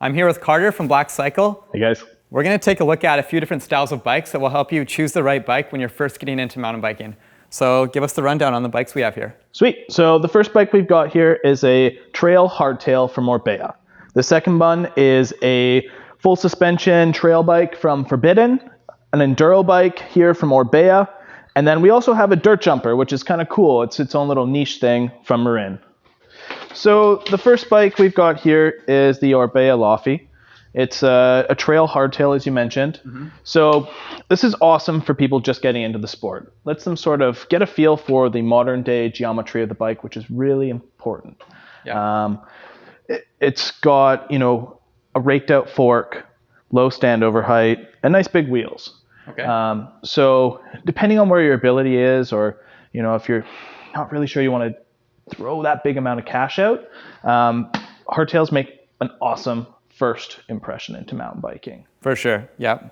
I'm here with Carter from Black Cycle. Hey guys. We're going to take a look at a few different styles of bikes that will help you choose the right bike when you're first getting into mountain biking. So give us the rundown on the bikes we have here. Sweet. So the first bike we've got here is a trail hardtail from Orbea. The second one is a full suspension trail bike from Forbidden, an enduro bike here from Orbea, and then we also have a dirt jumper, which is kind of cool. It's its own little niche thing from Marin. So the first bike we've got here is the Orbea Lofty. It's a trail hardtail, as you mentioned. Mm-hmm. So this is awesome for people just getting into the sport. Lets them sort of get a feel for the modern day geometry of the bike, which is really important. Yeah. It's got, a raked out fork, low standover height, and nice big wheels. Okay. So depending on where your ability is, or, if you're not really sure you want to throw that big amount of cash out, hardtails make an awesome first impression into mountain biking. For sure, yeah.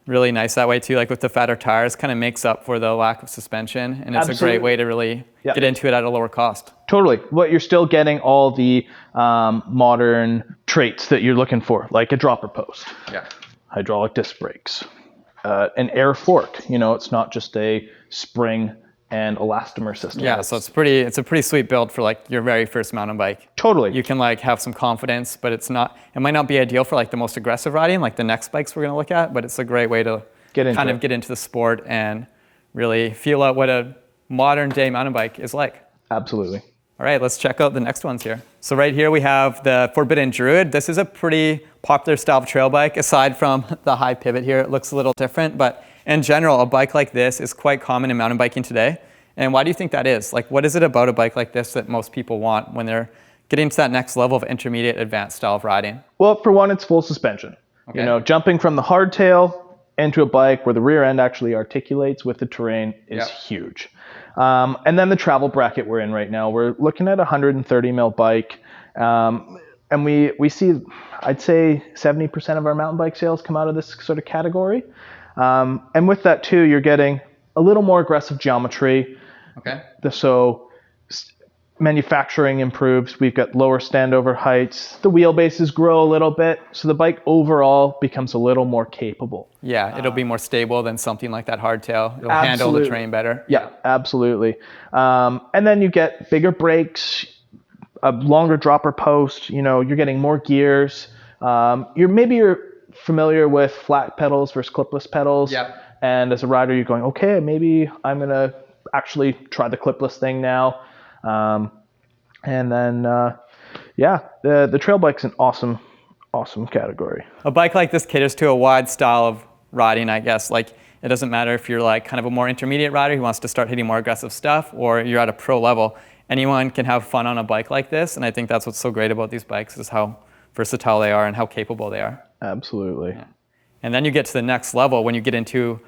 Really nice that way too, like with the fatter tires, kind of makes up for the lack of suspension, and it's a great way to really get into it at a lower cost. Totally. But you're still getting all the modern traits that you're looking for, like a dropper post, hydraulic disc brakes, an air fork. It's not just a spring and elastomer system. Yeah, so it's a pretty sweet build for like your very first mountain bike. Totally. You can like have some confidence, but it might not be ideal for like the most aggressive riding, like the next bikes we're gonna look at, but it's a great way to get into the sport and really feel out what a modern day mountain bike is like. Absolutely. All right, let's check out the next ones here. So right here we have the Forbidden Druid. This is a pretty popular style of trail bike. Aside from the high pivot here, it looks a little different, but in general, a bike like this is quite common in mountain biking today. And why do you think that is? Like, what is it about a bike like this that most people want when they're getting to that next level of intermediate advanced style of riding? Well, for one, it's full suspension. Okay. Jumping from the hardtail into a bike where the rear end actually articulates with the terrain is huge. And then the travel bracket we're in right now, we're looking at a 130 mil bike. And we see, I'd say 70% of our mountain bike sales come out of this sort of category. And with that too, you're getting a little more aggressive geometry. Okay. So manufacturing improves. We've got lower standover heights. The wheelbases grow a little bit. So the bike overall becomes a little more capable. Yeah, it'll be more stable than something like that hardtail. It'll handle the terrain better. Yeah, absolutely. And then you get bigger brakes, a longer dropper post. You're getting more gears. You're familiar with flat pedals versus clipless pedals. Yeah. And as a rider, you're going, okay, maybe I'm going to actually try the clipless thing now. And then, the trail bike's an awesome category. A bike like this caters to a wide style of riding, I guess. Like, it doesn't matter if you're like kind of a more intermediate rider who wants to start hitting more aggressive stuff, or you're at a pro level. Anyone can have fun on a bike like this. And I think that's what's so great about these bikes, is how versatile they are and how capable they are. Absolutely. Yeah. And then you get to the next level when you get into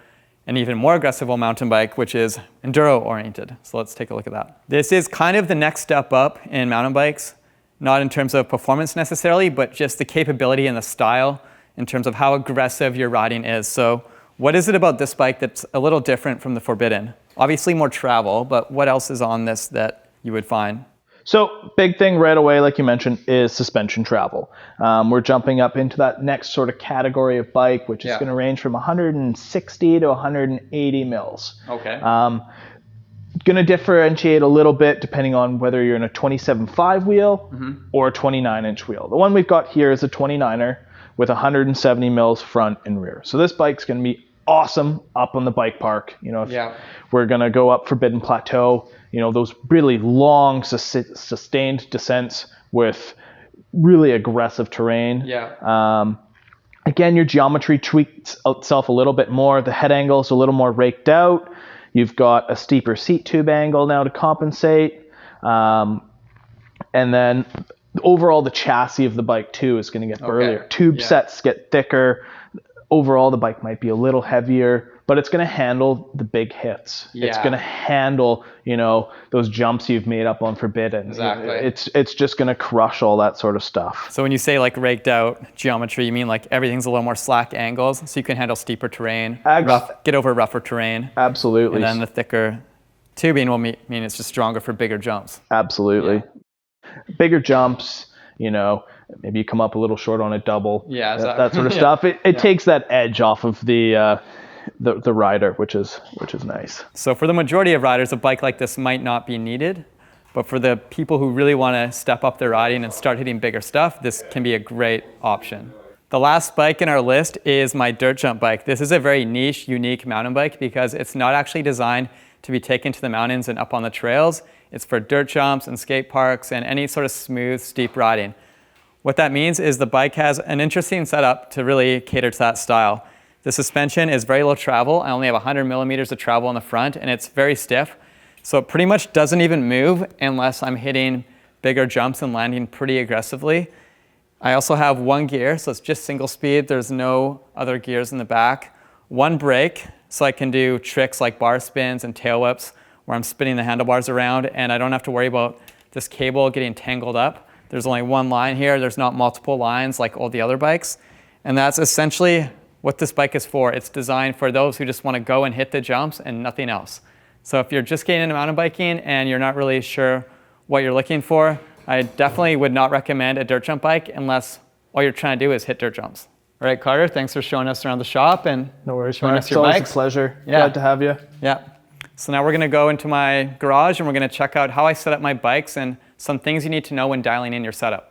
an even more aggressive mountain bike, which is enduro oriented. So let's take a look at that. This is kind of the next step up in mountain bikes, not in terms of performance necessarily, but just the capability and the style in terms of how aggressive your riding is. So what is it about this bike that's a little different from the Forbidden? Obviously more travel, but what else is on this that you would find? So big thing right away, like you mentioned, is suspension travel. We're jumping up into that next sort of category of bike, which is going to range from 160 to 180 mils. Okay. Going to differentiate a little bit depending on whether you're in a 27.5 wheel or a 29-inch wheel. The one we've got here is a 29er with 170 mils front and rear. So this bike's going to be awesome up on the bike park. If we're going to go up Forbidden Plateau, those really long, sustained descents with really aggressive terrain. Yeah. Again, your geometry tweaks itself a little bit more. The head angle is a little more raked out. You've got a steeper seat tube angle now to compensate. And then overall, the chassis of the bike too is going to get burlier. Tube sets get thicker. Overall, the bike might be a little heavier, but it's going to handle the big hits. Yeah. It's going to handle, those jumps you've made up on Forbidden. Exactly. It's just going to crush all that sort of stuff. So when you say like raked out geometry, you mean like everything's a little more slack angles, so you can handle steeper terrain, get over rougher terrain. Absolutely. And then the thicker tubing will mean it's just stronger for bigger jumps. Absolutely. Yeah. Bigger jumps, maybe you come up a little short on a double. Yeah, that sort of stuff. It takes that edge off of the rider, which is nice. So for the majority of riders, a bike like this might not be needed. But for the people who really want to step up their riding and start hitting bigger stuff, this can be a great option. The last bike in our list is my dirt jump bike. This is a very niche, unique mountain bike because it's not actually designed to be taken to the mountains and up on the trails. It's for dirt jumps and skate parks and any sort of smooth, steep riding. What that means is the bike has an interesting setup to really cater to that style. The suspension is very low travel. I only have 100 millimeters of travel on the front, and it's very stiff. So it pretty much doesn't even move unless I'm hitting bigger jumps and landing pretty aggressively. I also have one gear, so it's just single speed. There's no other gears in the back. One brake, so I can do tricks like bar spins and tail whips where I'm spinning the handlebars around, and I don't have to worry about this cable getting tangled up. There's only one line here. There's not multiple lines like all the other bikes. And that's essentially what this bike is for. It's designed for those who just want to go and hit the jumps and nothing else. So if you're just getting into mountain biking and you're not really sure what you're looking for, I definitely would not recommend a dirt jump bike unless all you're trying to do is hit dirt jumps. All right, Carter, thanks for showing us around the shop and no worries, showing us your bikes. bikes. It's always a pleasure. Glad to have you. Yeah. So now we're going to go into my garage and we're going to check out how I set up my bikes and some things you need to know when dialing in your setup.